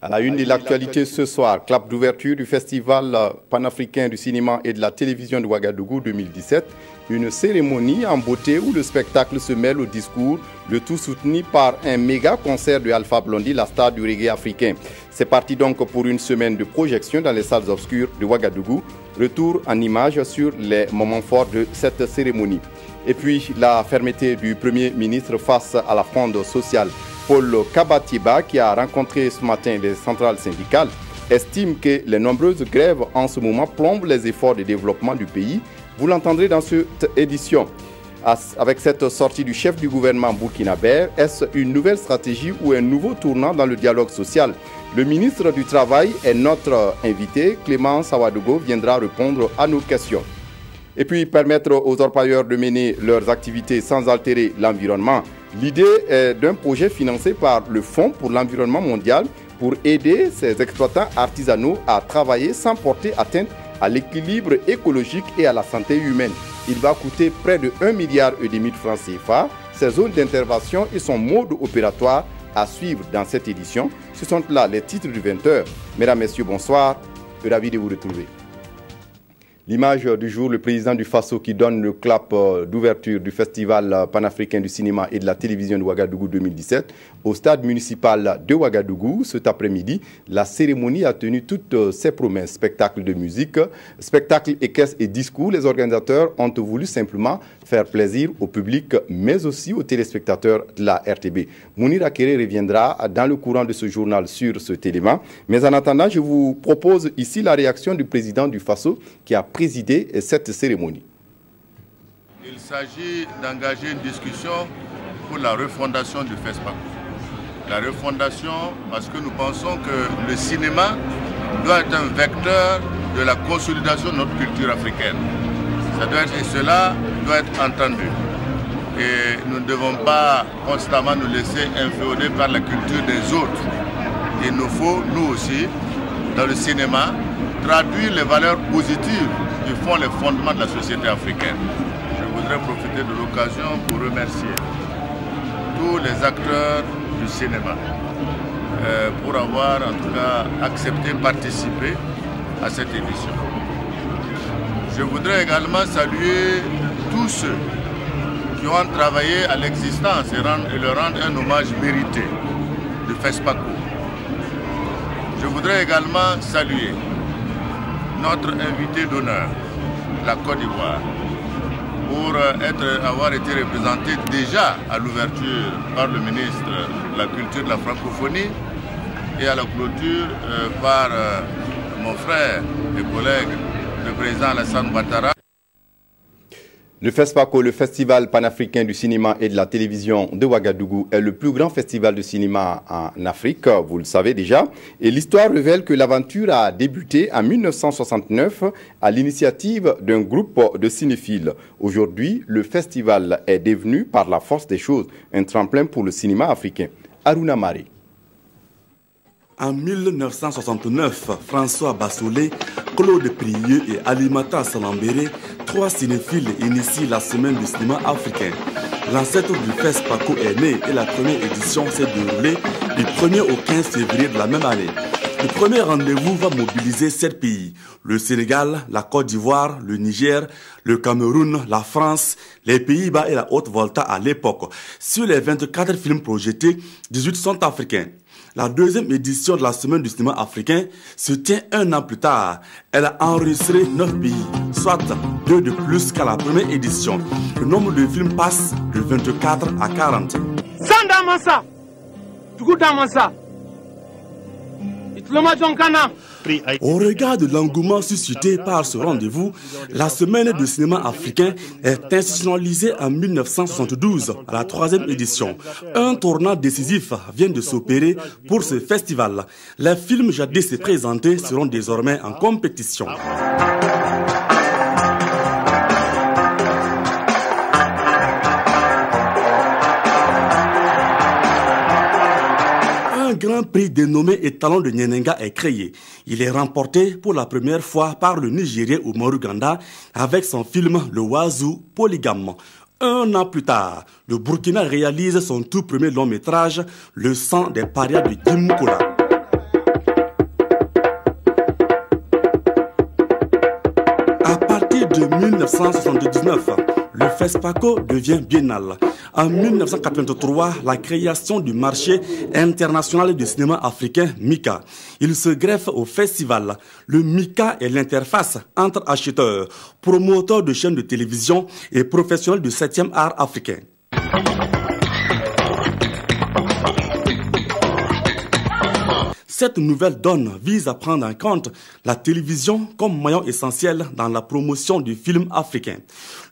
À la une de l'actualité ce soir, clap d'ouverture du Festival panafricain du cinéma et de la télévision de Ouagadougou 2017. Une cérémonie en beauté où le spectacle se mêle au discours, le tout soutenu par un méga concert de Alpha Blondy, la star du reggae africain. C'est parti donc pour une semaine de projection dans les salles obscures de Ouagadougou. Retour en images sur les moments forts de cette cérémonie. Et puis la fermeté du Premier ministre face à la fronde sociale. Paul Kabatiba, qui a rencontré ce matin les centrales syndicales, estime que les nombreuses grèves en ce moment plombent les efforts de développement du pays. Vous l'entendrez dans cette édition. Avec cette sortie du chef du gouvernement burkinabé, est-ce une nouvelle stratégie ou un nouveau tournant dans le dialogue social? Le ministre du Travail est notre invité. Clément Sawadogo viendra répondre à nos questions. Et puis permettre aux orpailleurs de mener leurs activités sans altérer l'environnement. L'idée est d'un projet financé par le Fonds pour l'environnement mondial pour aider ces exploitants artisanaux à travailler sans porter atteinte à l'équilibre écologique et à la santé humaine. Il va coûter près de 1,5 milliard de francs CFA. Ses zones d'intervention et son mode opératoire à suivre dans cette édition. Ce sont là les titres du 20h. Mesdames, Messieurs, bonsoir. Ravi de vous retrouver. L'image du jour, le président du Faso qui donne le clap d'ouverture du Festival panafricain du cinéma et de la télévision de Ouagadougou 2017 au stade municipal de Ouagadougou. Cet après-midi, la cérémonie a tenu toutes ses promesses. Spectacle de musique, spectacle équestre et discours. Les organisateurs ont voulu simplement faire plaisir au public, mais aussi aux téléspectateurs de la RTB. Mounir Akere reviendra dans le courant de ce journal sur cet élément. Mais en attendant, je vous propose ici la réaction du président du Faso qui a présidé cette cérémonie. Il s'agit d'engager une discussion pour la refondation du FESPACO. La refondation parce que nous pensons que le cinéma doit être un vecteur de la consolidation de notre culture africaine. Et cela doit être entendu. Et nous ne devons pas constamment nous laisser inféoder par la culture des autres. Il nous faut, nous aussi, dans le cinéma, traduire les valeurs positives qui font les fondements de la société africaine. Je voudrais profiter de l'occasion pour remercier tous les acteurs du cinéma pour avoir en tout cas accepté de participer à cette édition. Je voudrais également saluer tous ceux qui ont travaillé à l'existence et leur rendre un hommage mérité du FESPACO. Je voudrais également saluer notre invité d'honneur, la Côte d'Ivoire, pour avoir été représenté déjà à l'ouverture par le ministre de la Culture et de la Francophonie et à la clôture par mon frère et collègue, le président Alassane Ouattara. Le FESPACO, le Festival panafricain du cinéma et de la télévision de Ouagadougou, est le plus grand festival de cinéma en Afrique, vous le savez déjà. Et l'histoire révèle que l'aventure a débuté en 1969 à l'initiative d'un groupe de cinéphiles. Aujourd'hui, le festival est devenu, par la force des choses, un tremplin pour le cinéma africain. Aruna Mare. En 1969, François Bassolé, Claude Prieux et Alimata Salambéré, trois cinéphiles initient la semaine du cinéma africain. L'ancêtre du FESPACO est né et la première édition s'est déroulée du 1er au 15 février de la même année. Le premier rendez-vous va mobiliser 7 pays, le Sénégal, la Côte d'Ivoire, le Niger, le Cameroun, la France, les Pays-Bas et la Haute-Volta à l'époque. Sur les 24 films projetés, 18 sont africains. La deuxième édition de la Semaine du cinéma africain se tient un an plus tard. Elle a enregistré 9 pays, soit 2 de plus qu'à la première édition. Le nombre de films passe de 24 à 40. Au regard de l'engouement suscité par ce rendez-vous, la semaine du cinéma africain est institutionnalisée en 1972 à la 3e édition. Un tournant décisif vient de s'opérer pour ce festival. Les films jadis présentés seront désormais en compétition. Un grand prix dénommé Étalon de Nyenenga est créé. Il est remporté pour la première fois par le Nigérien Umaru Ganda avec son film Le Oiseau polygame. Un an plus tard, le Burkina réalise son tout premier long métrage, Le sang des parias de Gimkola. de 1979, le FESPACO devient biennal. En 1983, la création du marché international du cinéma africain MICA. Il se greffe au festival. Le MICA est l'interface entre acheteurs, promoteurs de chaînes de télévision et professionnels du 7e art africain. Cette nouvelle donne vise à prendre en compte la télévision comme maillon essentiel dans la promotion du film africain.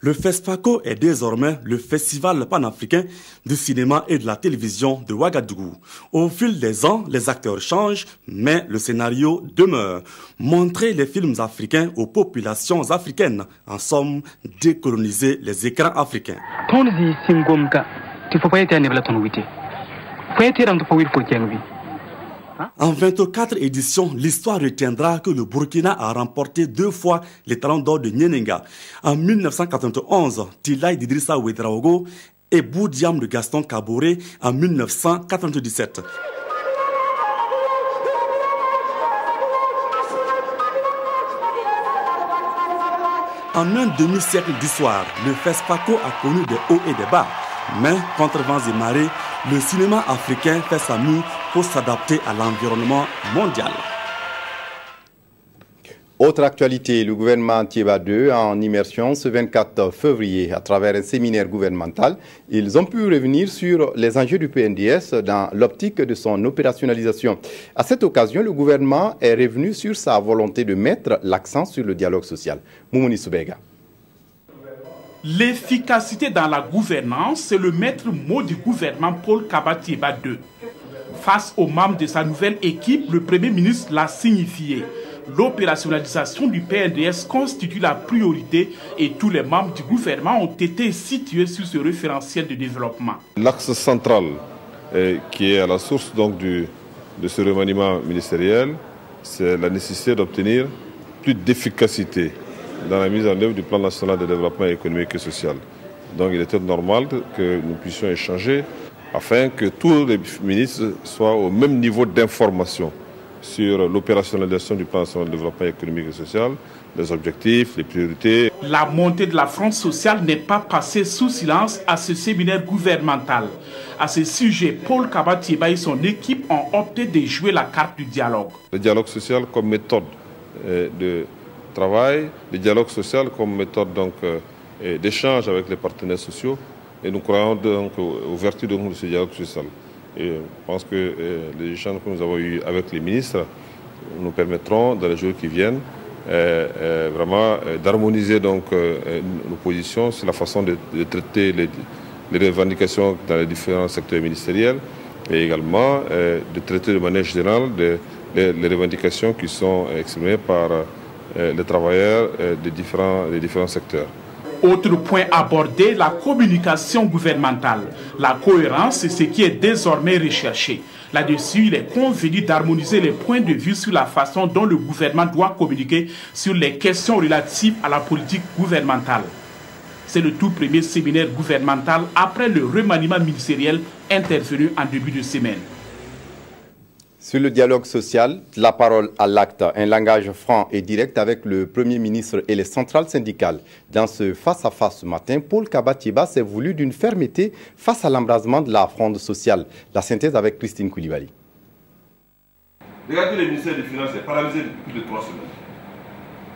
Le FESPACO est désormais le festival panafricain du cinéma et de la télévision de Ouagadougou. Au fil des ans, les acteurs changent, mais le scénario demeure. Montrer les films africains aux populations africaines. En somme, décoloniser les écrans africains. En 24 éditions, l'histoire retiendra que le Burkina a remporté 2 fois les talons d'or de Nyenenga. En 1991, Tilay d'Idrissa Ouedraogo et Boudiam de Gaston Kaboré en 1997. En un demi-siècle d'histoire, le FESPACO a connu des hauts et des bas. Mais, contre vents et marées, le cinéma africain fait sa mue pour s'adapter à l'environnement mondial. Autre actualité, le gouvernement Thiéba II en immersion ce 24 février à travers un séminaire gouvernemental. Ils ont pu revenir sur les enjeux du PNDS dans l'optique de son opérationnalisation. À cette occasion, le gouvernement est revenu sur sa volonté de mettre l'accent sur le dialogue social. Moumouni Soubega. L'efficacité dans la gouvernance, c'est le maître mot du gouvernement Paul Kaba Thiéba II. Face aux membres de sa nouvelle équipe, le Premier ministre l'a signifié. L'opérationnalisation du PNDS constitue la priorité et tous les membres du gouvernement ont été situés sur ce référentiel de développement. L'axe central qui est à la source donc de ce remaniement ministériel, c'est la nécessité d'obtenir plus d'efficacité dans la mise en œuvre du plan national de développement économique et social. Donc il était normal que nous puissions échanger afin que tous les ministres soient au même niveau d'information sur l'opérationnalisation du plan national de développement économique et social, les objectifs, les priorités. La montée de la France sociale n'est pas passée sous silence à ce séminaire gouvernemental. À ce sujet, Paul Kaba Thiéba et son équipe ont opté de jouer la carte du dialogue. Le dialogue social comme méthode de travail, le dialogue social comme méthode d'échange avec les partenaires sociaux, et nous croyons donc aux vertus de ce dialogue social. Et je pense que les échanges que nous avons eus avec les ministres nous permettront dans les jours qui viennent vraiment d'harmoniser donc nos positions sur la façon de traiter les revendications dans les différents secteurs ministériels et également de traiter de manière générale les revendications qui sont exprimées par les travailleurs des différents secteurs. Autre point abordé, la communication gouvernementale. La cohérence, c'est ce qui est désormais recherché. Là-dessus, il est convenu d'harmoniser les points de vue sur la façon dont le gouvernement doit communiquer sur les questions relatives à la politique gouvernementale. C'est le tout premier séminaire gouvernemental après le remaniement ministériel intervenu en début de semaine. Sur le dialogue social, la parole à l'acte, un langage franc et direct avec le Premier ministre et les centrales syndicales. Dans ce face-à-face ce matin, Paul Kaba Thiéba s'est voulu d'une fermeté face à l'embrasement de la fronde sociale. La synthèse avec Christine Koulibaly. Regardez le ministère des Finances est paralysé depuis plus de 3 semaines.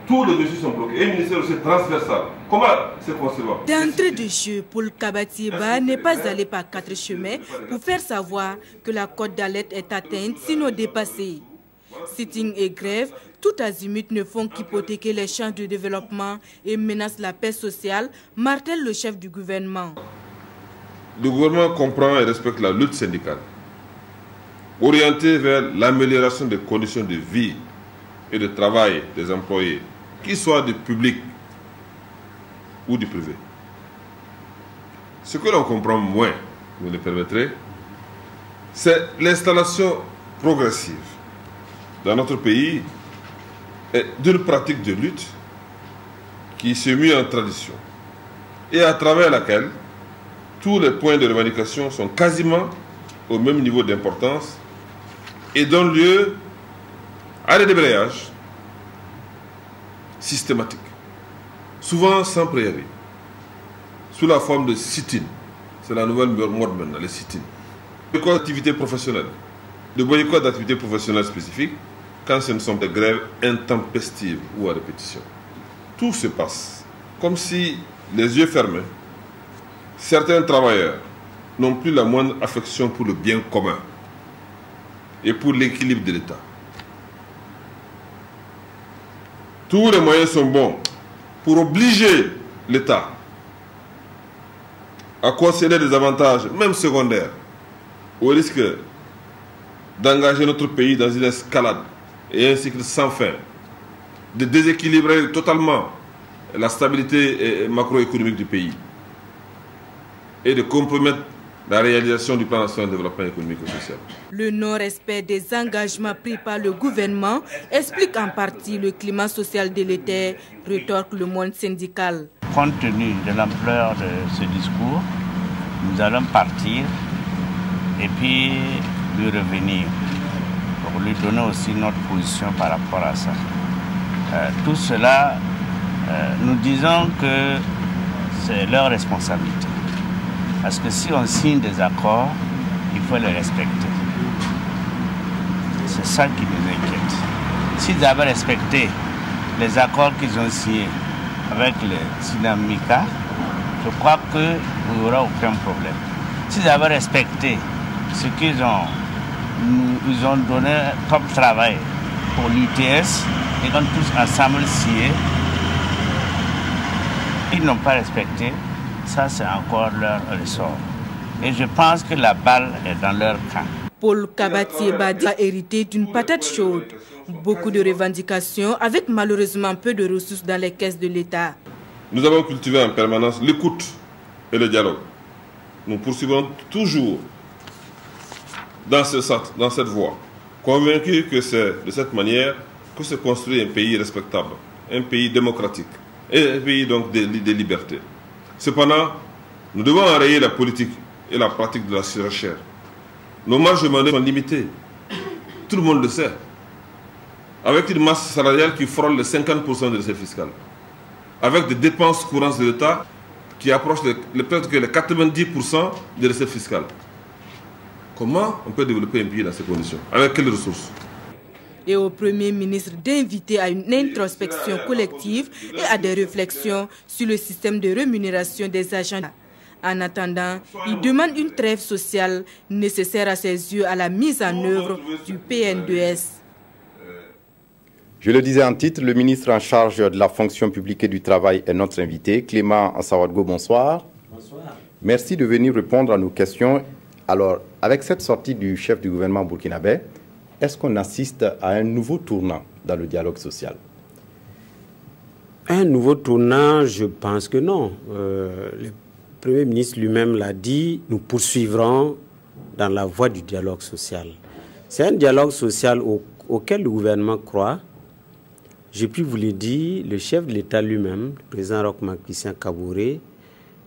Tous les dossiers sont bloqués. Et le ministère aussi transversal. Comment c'est concevable? D'entrée de jeu, Paul Kaba Thiéba n'est pas allé par 4 chemins pour faire savoir que la cote d'alerte est atteinte, sinon dépassée. Sitting et grève, tout azimut ne font qu'hypothéquer les champs de développement et menacent la paix sociale, martèle le chef du gouvernement. Le gouvernement comprend et respecte la lutte syndicale, orientée vers l'amélioration des conditions de vie et de travail des employés, qu'ils soient du public ou du privé. Ce que l'on comprend moins, vous le permettrez, c'est l'installation progressive dans notre pays d'une pratique de lutte qui s'est mise en tradition et à travers laquelle tous les points de revendication sont quasiment au même niveau d'importance et donnent lieu à des débrayages systématiques souvent sans préavis, sous la forme de sit-in. C'est la nouvelle mode maintenant, les sit-in. De quoi d'activité professionnelle, de boycott d'activités professionnelles spécifiques, quand ce ne sont des grèves intempestives ou à répétition. Tout se passe comme si, les yeux fermés, certains travailleurs n'ont plus la moindre affection pour le bien commun et pour l'équilibre de l'État. Tous les moyens sont bons pour obliger l'État à concéder des avantages, même secondaires, au risque d'engager notre pays dans une escalade et un cycle sans fin, de déséquilibrer totalement la stabilité macroéconomique du pays et de compromettre la réalisation du plan national de développement économique et social. Le non-respect des engagements pris par le gouvernement explique en partie le climat social délétère, rétorque le monde syndical. Compte tenu de l'ampleur de ce discours, nous allons partir et puis lui revenir pour lui donner aussi notre position par rapport à ça. Tout cela, nous disons que c'est leur responsabilité. Parce que si on signe des accords, il faut les respecter. C'est ça qui nous inquiète. S'ils avaient respecté les accords qu'ils ont signés avec le Sinamika, je crois qu'il n'y aura aucun problème. S'ils avaient respecté ce qu'ils ont donné comme travail pour l'UTS, et quand tous ensemble signé, ils n'ont pas respecté. Ça, c'est encore leur ressort. Et je pense que la balle est dans leur camp. Paul Kabatieba a hérité d'une patate chaude. Beaucoup de revendications avec malheureusement peu de ressources dans les caisses de l'État. Nous avons cultivé en permanence l'écoute et le dialogue. Nous poursuivons toujours dans cette voie, convaincus que c'est de cette manière que se construit un pays respectable, un pays démocratique et un pays donc de liberté. Cependant, nous devons enrayer la politique et la pratique de la surenchère. Nos marges de manœuvre sont limitées. Tout le monde le sait. Avec une masse salariale qui frôle les 50% de recettes fiscales. Avec des dépenses courantes de l'État qui approchent peut-être que les 90% des recettes fiscales. Comment on peut développer un pays dans ces conditions? Avec quelles ressources? Et au Premier ministre d'inviter à une introspection collective et à des réflexions sur le système de rémunération des agents. En attendant, il demande une trêve sociale nécessaire à ses yeux à la mise en œuvre du PN2S. Je le disais en titre, le ministre en charge de la fonction publique et du travail est notre invité. Clément Sawadgo, bonsoir. Bonsoir. Merci de venir répondre à nos questions. Alors, avec cette sortie du chef du gouvernement burkinabé, est-ce qu'on assiste à un nouveau tournant dans le dialogue social? Un nouveau tournant, je pense que non. Le Premier ministre lui-même l'a dit, nous poursuivrons dans la voie du dialogue social. C'est un dialogue social auquel le gouvernement croit. J'ai pu vous le dire, le chef de l'État lui-même, le président Roch-Marc Christian Kaboré,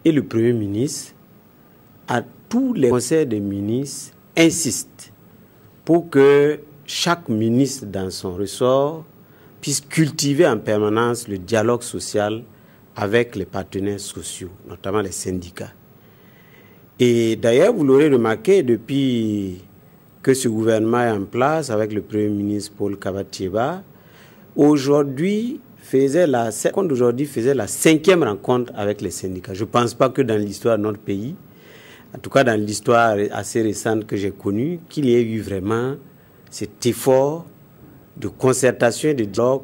et le Premier ministre, à tous les conseils des ministres, insistent pour que chaque ministre dans son ressort puisse cultiver en permanence le dialogue social avec les partenaires sociaux, notamment les syndicats. Et d'ailleurs, vous l'aurez remarqué, depuis que ce gouvernement est en place avec le Premier ministre Paul Kabatieba, aujourd'hui faisait la 5e rencontre avec les syndicats. Je ne pense pas que dans l'histoire de notre pays, en tout cas dans l'histoire assez récente que j'ai connue, qu'il y ait eu vraiment cet effort de concertation et de dialogue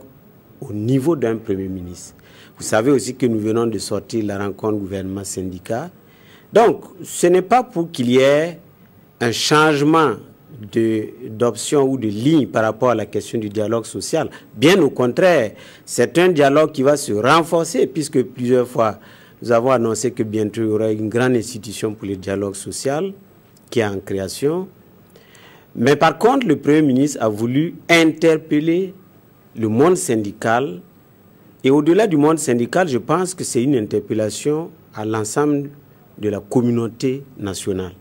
au niveau d'un Premier ministre. Vous savez aussi que nous venons de sortir la rencontre gouvernement-syndicat. Donc, ce n'est pas pour qu'il y ait un changement d'option ou de ligne par rapport à la question du dialogue social. Bien au contraire, c'est un dialogue qui va se renforcer puisque plusieurs fois, nous avons annoncé que bientôt il y aura une grande institution pour le dialogue social qui est en création. Mais par contre, le Premier ministre a voulu interpeller le monde syndical. Et au-delà du monde syndical, je pense que c'est une interpellation à l'ensemble de la communauté nationale.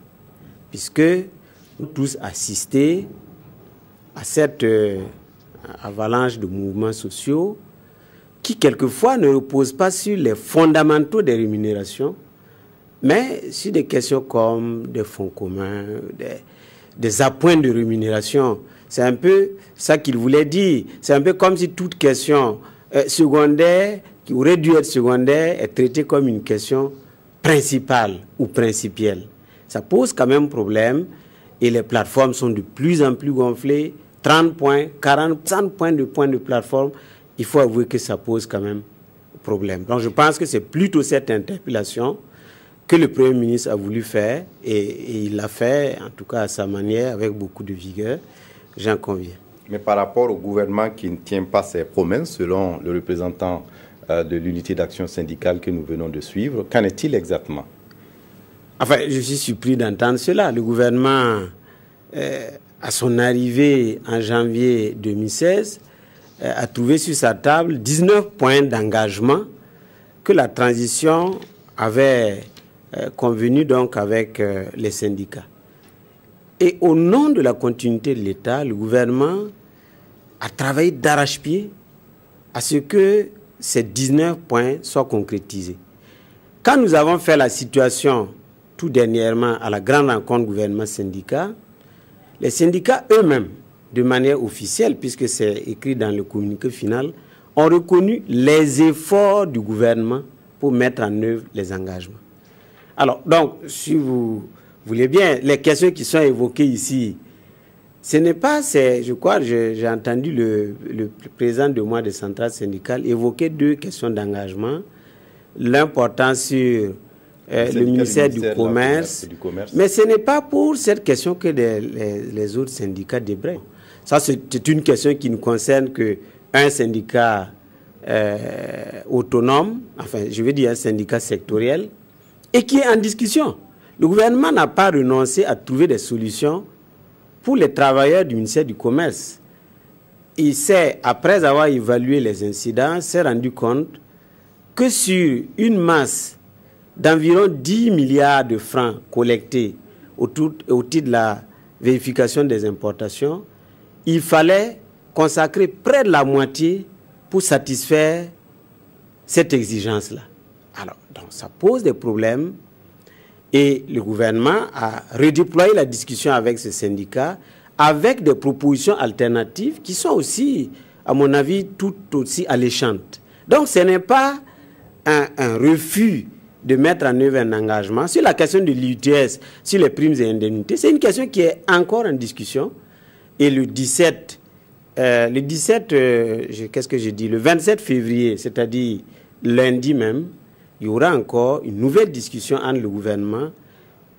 Puisque nous tous assisté à cette avalanche de mouvements sociaux qui quelquefois ne reposent pas sur les fondamentaux des rémunérations, mais sur des questions comme des fonds communs, des appoints de rémunération. C'est un peu ça qu'il voulait dire. C'est un peu comme si toute question secondaire, qui aurait dû être secondaire, est traitée comme une question principale ou principielle. Ça pose quand même problème et les plateformes sont de plus en plus gonflées. 30 points, 40, 100 points de plateforme, il faut avouer que ça pose quand même problème. Donc je pense que c'est plutôt cette interpellation que le Premier ministre a voulu faire et il l'a fait, en tout cas à sa manière, avec beaucoup de vigueur, j'en conviens. Mais par rapport au gouvernement qui ne tient pas ses promesses, selon le représentant de l'unité d'action syndicale que nous venons de suivre, qu'en est-il exactement? Enfin, je suis surpris d'entendre cela. Le gouvernement, à son arrivée en janvier 2016, a trouvé sur sa table 19 points d'engagement que la transition avait convenu donc avec les syndicats. Et au nom de la continuité de l'État, le gouvernement a travaillé d'arrache-pied à ce que ces 19 points soient concrétisés. Quand nous avons fait la situation tout dernièrement à la grande rencontre gouvernement-syndicat, les syndicats eux-mêmes, de manière officielle, puisque c'est écrit dans le communiqué final, ont reconnu les efforts du gouvernement pour mettre en œuvre les engagements. Alors, donc, si vous voulez bien, les questions qui sont évoquées ici, ce n'est pas, je crois, j'ai entendu le président de moi des centrales syndicales évoquer deux questions d'engagement. L'un portant sur le ministère du Commerce. Mais ce n'est pas pour cette question que les autres syndicats débrayent. Ça, c'est une question qui ne concerne qu'un syndicat autonome, enfin, je veux dire un syndicat sectoriel, et qui est en discussion. Le gouvernement n'a pas renoncé à trouver des solutions pour les travailleurs du ministère du Commerce. Il s'est, après avoir évalué les incidents, s'est rendu compte que sur une masse d'environ 10 milliards de francs collectés au titre de la vérification des importations, il fallait consacrer près de la moitié pour satisfaire cette exigence-là. Alors, donc, ça pose des problèmes et le gouvernement a redéployé la discussion avec ces syndicats avec des propositions alternatives qui sont aussi, à mon avis, tout aussi alléchantes. Donc, ce n'est pas un refus de mettre en œuvre un engagement. Sur la question de l'IUTS, sur les primes et indemnités, c'est une question qui est encore en discussion. Et le 27 février, c'est-à-dire lundi même, il y aura encore une nouvelle discussion entre le gouvernement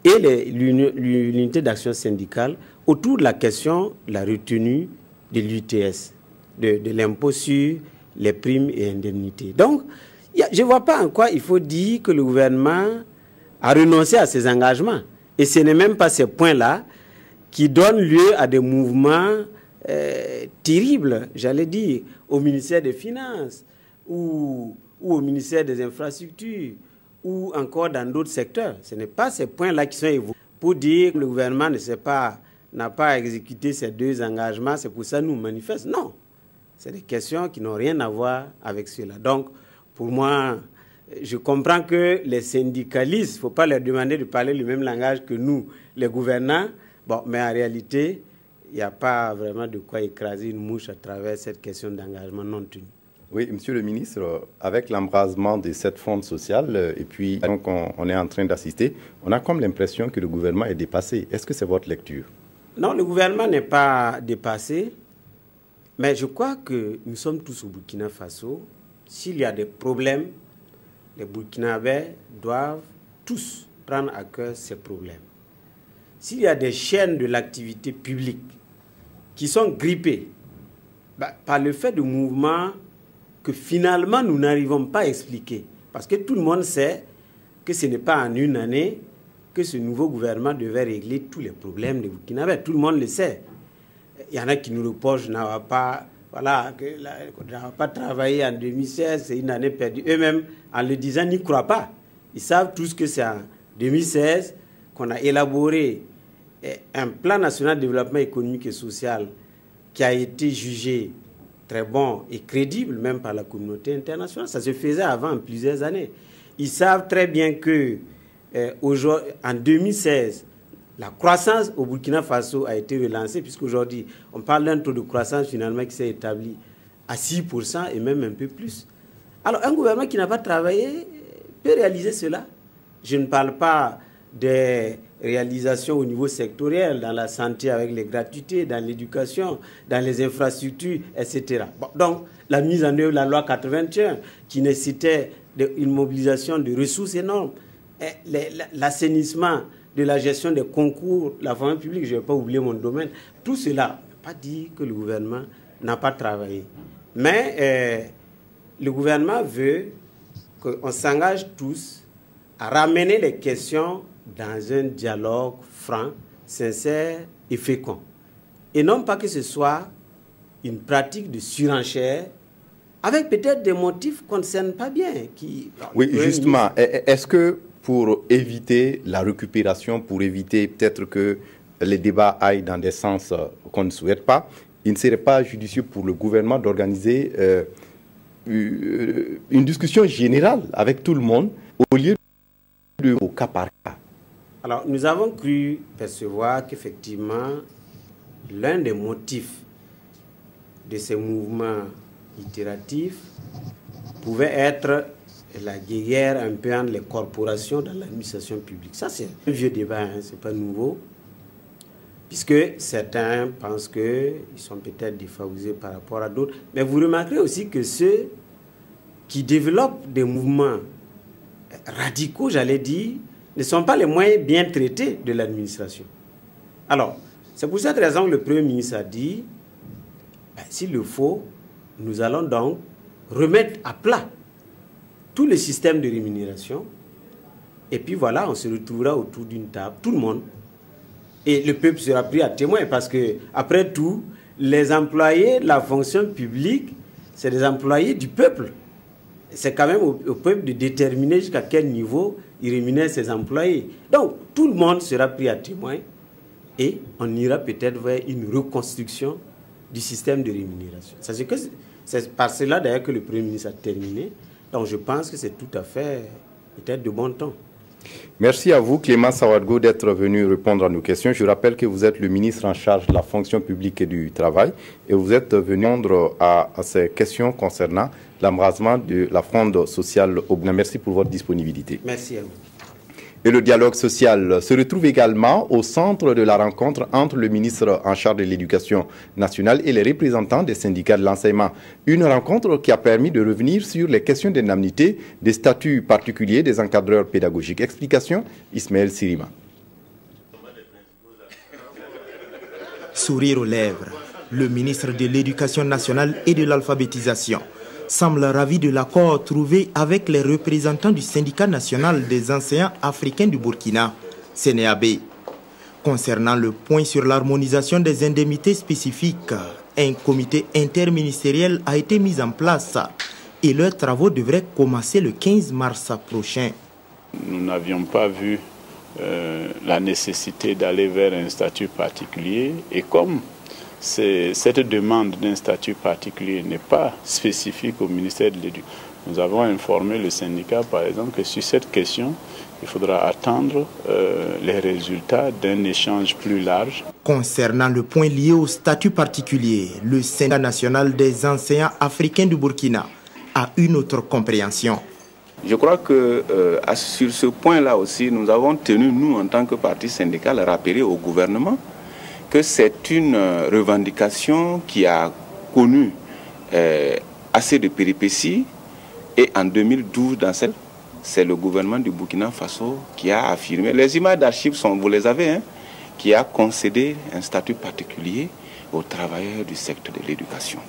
et l'unité d'action syndicale autour de la question de la retenue de l'UTS, de l'impôt sur les primes et indemnités. Donc, je ne vois pas en quoi il faut dire que le gouvernement a renoncé à ses engagements. Et ce n'est même pas ces points-là qui donnent lieu à des mouvements terribles, j'allais dire, au ministère des Finances ou au ministère des Infrastructures ou encore dans d'autres secteurs. Ce n'est pas ces points-là qui sont évoqués pour dire que le gouvernement n'a pas exécuté ces deux engagements, c'est pour ça que nous manifestons. Non, c'est des questions qui n'ont rien à voir avec cela. Donc, pour moi, je comprends que les syndicalistes, il ne faut pas leur demander de parler le même langage que nous, les gouvernants. Bon, mais en réalité, il n'y a pas vraiment de quoi écraser une mouche à travers cette question d'engagement non tenu. Oui, Monsieur le ministre, avec l'embrasement de cette fronde sociale, et puis donc on est en train d'assister, on a comme l'impression que le gouvernement est dépassé. Est-ce que c'est votre lecture? Non, le gouvernement n'est pas dépassé, mais je crois que nous sommes tous au Burkina Faso. S'il y a des problèmes, les Burkinabés doivent tous prendre à cœur ces problèmes. S'il y a des chaînes de l'activité publique qui sont grippées par le fait de mouvements que finalement nous n'arrivons pas à expliquer, parce que tout le monde sait que ce n'est pas en une année que ce nouveau gouvernement devait régler tous les problèmes des Burkinabés. Tout le monde le sait. Il y en a qui nous reprochent n'avoir pas travaillé en 2016, c'est une année perdue. Eux-mêmes, en le disant, n'y croient pas. Ils savent tous que c'est en 2016 qu'on a élaboré un plan national de développement économique et social qui a été jugé très bon et crédible, même par la communauté internationale. Ça se faisait avant plusieurs années. Ils savent très bien que en 2016, la croissance au Burkina Faso a été relancée, puisqu'aujourd'hui, on parle d'un taux de croissance finalement qui s'est établi à 6% et même un peu plus. Alors, un gouvernement qui n'a pas travaillé peut réaliser cela. Je ne parle pas des réalisations au niveau sectoriel, dans la santé avec les gratuités, dans l'éducation, dans les infrastructures, etc. Bon, donc, la mise en œuvre de la loi 81, qui nécessitait une mobilisation de ressources énormes, l'assainissement de la gestion des concours, la fonction publique, je ne vais pas oublier mon domaine, tout cela, on ne peut pas dire que le gouvernement n'a pas travaillé. Mais le gouvernement veut qu'on s'engage tous à ramener les questions dans un dialogue franc, sincère et fécond. Et non pas que ce soit une pratique de surenchère avec peut-être des motifs qu'on ne concerne pas bien. Oui, justement, est-ce que pour éviter la récupération, pour éviter peut-être que les débats aillent dans des sens qu'on ne souhaite pas, il ne serait pas judicieux pour le gouvernement d'organiser une discussion générale avec tout le monde au lieu de au cas par cas? Alors, nous avons cru percevoir qu'effectivement, l'un des motifs de ces mouvements itératifs pouvait être la guerre un peu entre les corporations dans l'administration publique. Ça, c'est un vieux débat, hein, ce n'est pas nouveau, puisque certains pensent qu'ils sont peut-être défavorisés par rapport à d'autres. Mais vous remarquerez aussi que ceux qui développent des mouvements radicaux, j'allais dire, ne sont pas les moins bien traités de l'administration. Alors, c'est pour cette raison que le Premier ministre a dit, s'il le faut, nous allons donc remettre à plat tout le système de rémunération. Et puis voilà, on se retrouvera autour d'une table, tout le monde. Et le peuple sera pris à témoin parce que, après tout, les employés de la fonction publique, c'est des employés du peuple. C'est quand même au peuple de déterminer jusqu'à quel niveau il rémunère ses employés. Donc, tout le monde sera pris à témoin et on ira peut-être vers une reconstruction du système de rémunération. C'est par cela d'ailleurs que le Premier ministre a terminé. Donc, je pense que c'est tout à fait peut-être de bon ton. Merci à vous, Clément Sawadgo, d'être venu répondre à nos questions. Je rappelle que vous êtes le ministre en charge de la fonction publique et du travail et vous êtes venu répondre à ces questions concernant l'embrasement de la fronde sociale au Burkina. Merci pour votre disponibilité. Merci à vous. Et le dialogue social se retrouve également au centre de la rencontre entre le ministre en charge de l'Éducation nationale et les représentants des syndicats de l'enseignement. Une rencontre qui a permis de revenir sur les questions d'indemnité, des statuts particuliers des encadreurs pédagogiques. Explication, Ismaël Sirima. Sourire aux lèvres, le ministre de l'Éducation nationale et de l'alphabétisation semble ravi de l'accord trouvé avec les représentants du syndicat national des enseignants africains du Burkina, CNEAB. Concernant le point sur l'harmonisation des indemnités spécifiques, un comité interministériel a été mis en place et leurs travaux devraient commencer le 15 mars prochain. Nous n'avions pas vu la nécessité d'aller vers un statut particulier et comme cette demande d'un statut particulier n'est pas spécifique au ministère de l'Éducation. Nous avons informé le syndicat, par exemple, que sur cette question, il faudra attendre les résultats d'un échange plus large. Concernant le point lié au statut particulier, le syndicat national des enseignants africains du Burkina a une autre compréhension. Je crois que sur ce point-là aussi, nous avons tenu, nous, en tant que parti syndical, à rappeler au gouvernement que c'est une revendication qui a connu assez de péripéties et en 2012, c'est le gouvernement du Burkina Faso qui a affirmé, les images d'archives vous les avez, hein, qui a concédé un statut particulier aux travailleurs du secteur de l'éducation.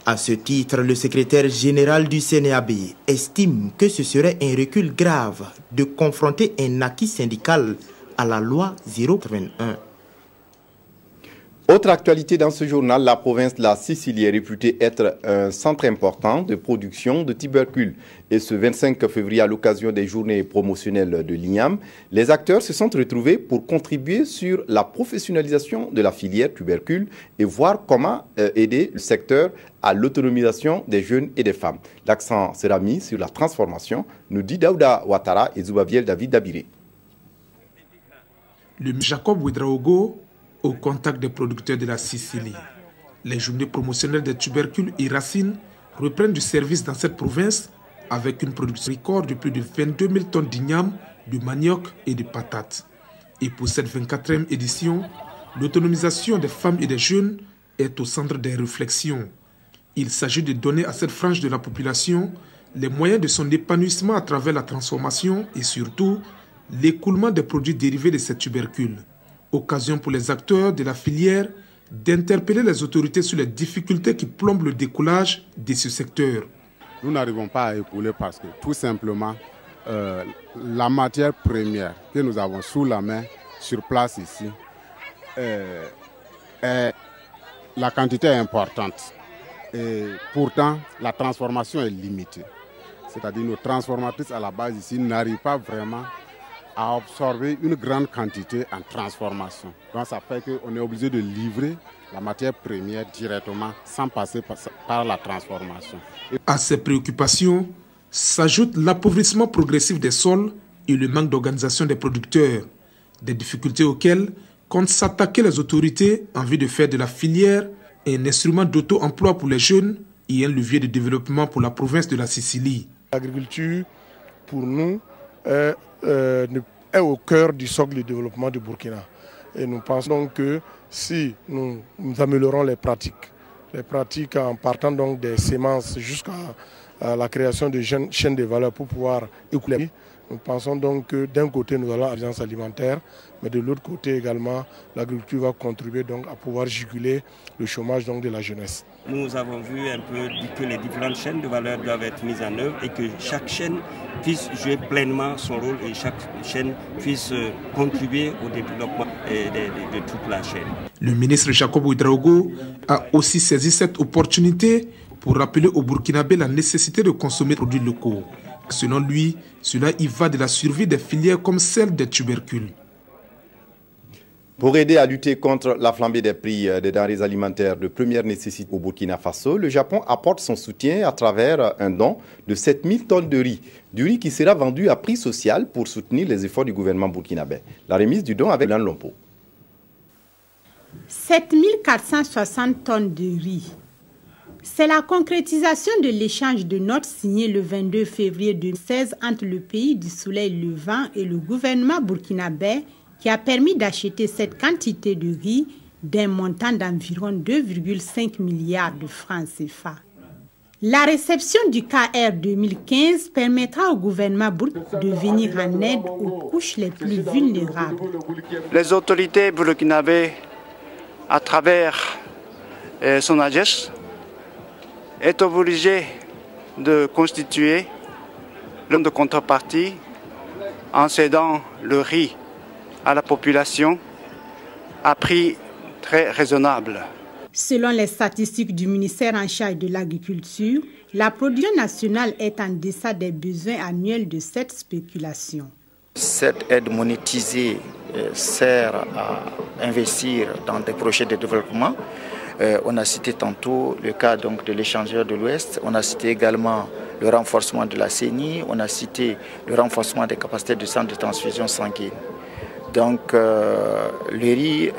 À ce titre, le secrétaire général du CNEAB estime que ce serait un recul grave de confronter un acquis syndical à la loi 081. Autre actualité dans ce journal, la province de la Sicile est réputée être un centre important de production de tubercules. Et ce 25 février, à l'occasion des journées promotionnelles de l'INAM, les acteurs se sont retrouvés pour contribuer sur la professionnalisation de la filière tubercule et voir comment aider le secteur à l'autonomisation des jeunes et des femmes. L'accent sera mis sur la transformation, nous dit Daouda Ouattara et Zoubaviel David Dabiré. Le Jacob Ouedraogo au contact des producteurs de la Sicile. Les journées promotionnelles des tubercules et racines reprennent du service dans cette province avec une production record de plus de 22 000 tonnes d'igname, de manioc et de patates. Et pour cette 24e édition, l'autonomisation des femmes et des jeunes est au centre des réflexions. Il s'agit de donner à cette frange de la population les moyens de son épanouissement à travers la transformation et surtout l'écoulement des produits dérivés de ces tubercules. Occasion pour les acteurs de la filière d'interpeller les autorités sur les difficultés qui plombent le décollage de ce secteur. Nous n'arrivons pas à écouler parce que tout simplement la matière première que nous avons sous la main, sur place ici, la quantité est importante et pourtant la transformation est limitée. C'est-à-dire nos transformatrices à la base ici n'arrivent pas vraiment à absorber une grande quantité en transformation. Donc ça fait qu'on est obligé de livrer la matière première directement sans passer par la transformation. À ces préoccupations s'ajoute l'appauvrissement progressif des sols et le manque d'organisation des producteurs, des difficultés auxquelles comptent s'attaquer les autorités en vue de faire de la filière un instrument d'auto-emploi pour les jeunes et un levier de développement pour la province de la Sicile. L'agriculture, pour nous, est au cœur du socle de développement du Burkina. Et nous pensons que si nous améliorons les pratiques en partant donc des semences jusqu'à la création de chaînes de valeur pour pouvoir écouler, nous pensons donc que d'un côté nous allons l'agence alimentaire, mais de l'autre côté également l'agriculture va contribuer donc à pouvoir juguler le chômage donc de la jeunesse. Nous avons vu un peu que les différentes chaînes de valeur doivent être mises en œuvre et que chaque chaîne puisse jouer pleinement son rôle et chaque chaîne puisse contribuer au développement de toute la chaîne. Le ministre Jacob Ouedraogo a aussi saisi cette opportunité pour rappeler aux Burkinabés la nécessité de consommer des produits locaux. Selon lui, cela y va de la survie des filières comme celle des tubercules. Pour aider à lutter contre la flambée des prix des denrées alimentaires de première nécessité au Burkina Faso, le Japon apporte son soutien à travers un don de 7000 tonnes de riz. Du riz qui sera vendu à prix social pour soutenir les efforts du gouvernement burkinabé. La remise du don avec Lan Lompo. 7460 tonnes de riz. C'est la concrétisation de l'échange de notes signé le 22 février 2016 entre le pays du soleil levant et le gouvernement burkinabé qui a permis d'acheter cette quantité de riz d'un montant d'environ 2,5 milliards de francs CFA. La réception du KR 2015 permettra au gouvernement burkinabé de venir en aide aux couches les plus vulnérables. Les autorités burkinabées, à travers son AGES, est obligée de constituer l'homme de contrepartie en cédant le riz à la population à prix très raisonnable. Selon les statistiques du ministère en charge de l'agriculture, la production nationale est en deçà des besoins annuels de cette spéculation. Cette aide monétisée sert à investir dans des projets de développement. On a cité tantôt le cas donc, de l'échangeur de l'Ouest, on a cité également le renforcement de la CENI, on a cité le renforcement des capacités de centre de transfusion sanguine. Donc le riz,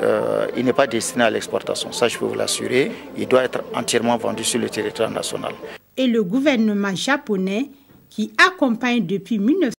il n'est pas destiné à l'exportation, ça je peux vous l'assurer, il doit être entièrement vendu sur le territoire national. Et le gouvernement japonais qui accompagne depuis 1900